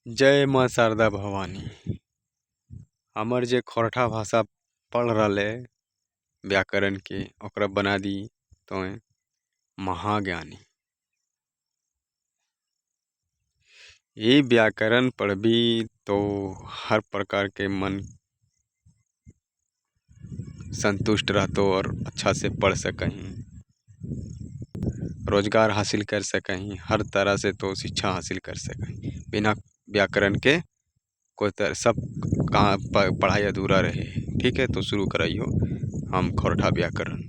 जय माँ शारदा भवानी। हमर जे खोरठा भाषा पढ़ रहले व्याकरण के ओकरा बना दी तो महाज्ञानी। ये व्याकरण पढ़बी तो हर प्रकार के मन संतुष्ट रहतो और अच्छा से पढ़ सकहीं, रोजगार हासिल कर सकहीं, हर तरह से तो शिक्षा हासिल कर सकहीं। बिना व्याकरण के कोई तरह सब कहाँ पढ़ाई अधूरा रहे। ठीक है, तो शुरू कराइयो हम खोरठा व्याकरण।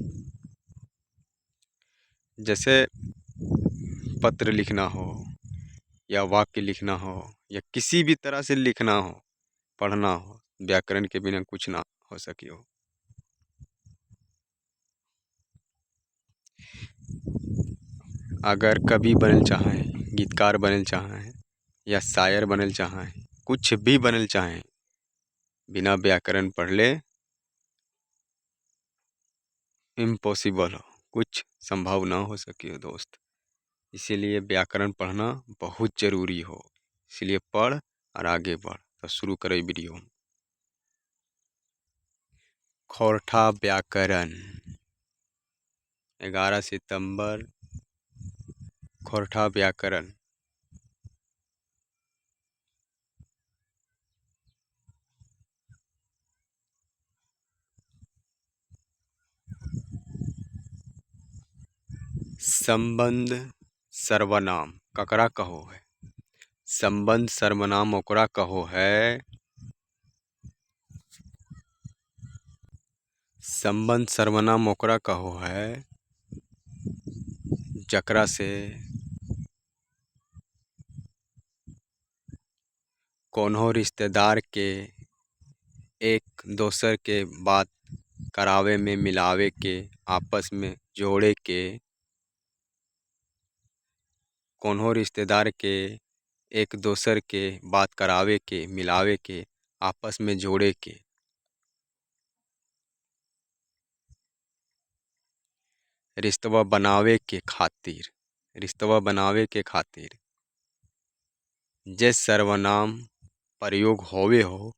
जैसे पत्र लिखना हो या वाक्य लिखना हो या किसी भी तरह से लिखना हो, पढ़ना हो, व्याकरण के बिना कुछ ना हो सकियो। अगर कवि बनल चाहें, गीतकार बनल चाहें या शायर बनल चाहें, कुछ भी बनल चाहें, बिना व्याकरण पढ़ले इम्पॉसिबल हो, कुछ संभव ना हो सके दोस्त। इसीलिए व्याकरण पढ़ना बहुत जरूरी हो। इसलिए पढ़ और आगे बढ़। तो शुरू करें वीडियो। खोरठा व्याकरण 11 सितंबर। खोरठा व्याकरण। संबंध सर्वनाम ककरा कहो है। संबंध सर्वनाम ओकरा कहो है। संबंध सर्वनाम ओकरा कहो है जकरा से कोनो रिश्तेदार के एक दोसर के बात करावे में, मिलावे के, आपस में जोड़े के, कोनो रिश्तेदार के एक दोसर के बात करावे के, मिलावे के, आपस में जोड़े के, रिश्तवा बनावे के खातिर, रिश्तवा बनावे के खातिर जे सर्वनाम प्रयोग होवे हो,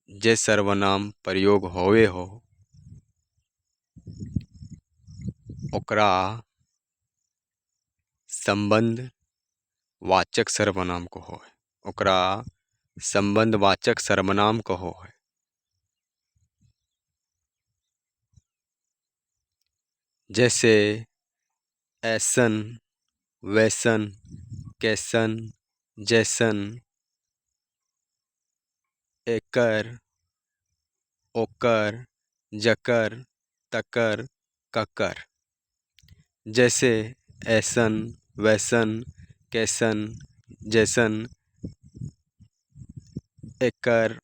जे सर्वनाम प्रयोग होवे हो ओकरा संबंध वाचक सर्वनाम कहो है। ओकरा संबंध वाचक सर्वनाम कहो है। जैसे ऐसन, वैसन, कैसन, जैसन, एकर, ओकर, जकर, तकर, ककर। जैसे ऐसन, वैसन, कैसन, जैसन, एकर,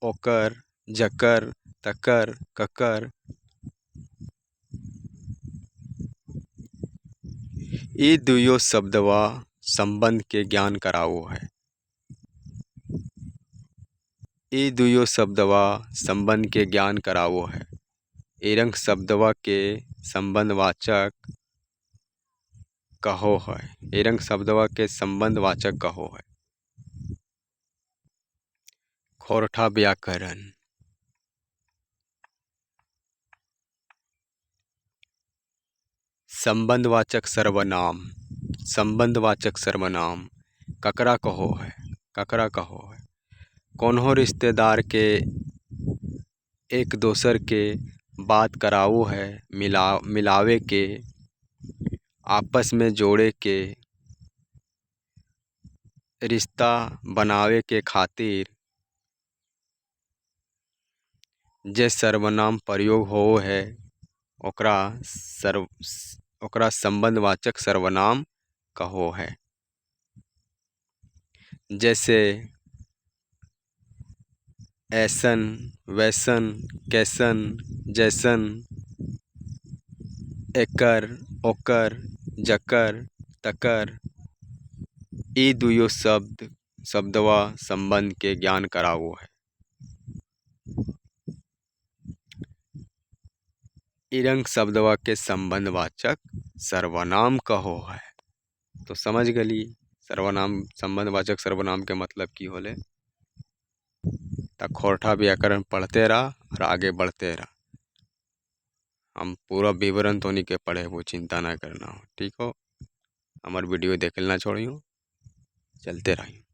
ओकर, जकर, तकर, ककर। ई दुयो शब्दवा संबंध के ज्ञान करावो है। ई दुयो शब्दवा संबंध के ज्ञान करावो है। एरंग शब्दवा के संबंधवाचक कहो है। एरंग शब्दवा के संबंधवाचक कहो है। खोरठा व्याकरण। संबंधवाचक सर्वनाम। संबंधवाचक सर्वनाम ककरा कहो है। ककरा कहो है। कोनो रिश्तेदार के एक दोसर के बात करावो है, मिलावे के, आपस में जोड़े के, रिश्ता बनावे के खातिर जे सर्वनाम प्रयोग हो है ओकरा संबंधवाचक सर्वनाम कहो है। जैसे ऐसन, वैसन, कैसन, जैसन, एकर, ओकर, जकर, तकर। ई दुयो शब्दवा संबंध के ज्ञान करावो है। इरंग शब्दवा के संबंधवाचक सर्वनाम कहो है। तो समझ गली सर्वनाम संबंधवाचक सर्वनाम के मतलब की होले। ता खोरठा व्याकरण पढ़ते रहा और आगे बढ़ते रहा। हम पूरा विवरण तो नहीं के पढ़े, वो चिंता ना करना हो, ठीक हो। हमार वीडियो देख ना छोड़ियो, चलते रहियो।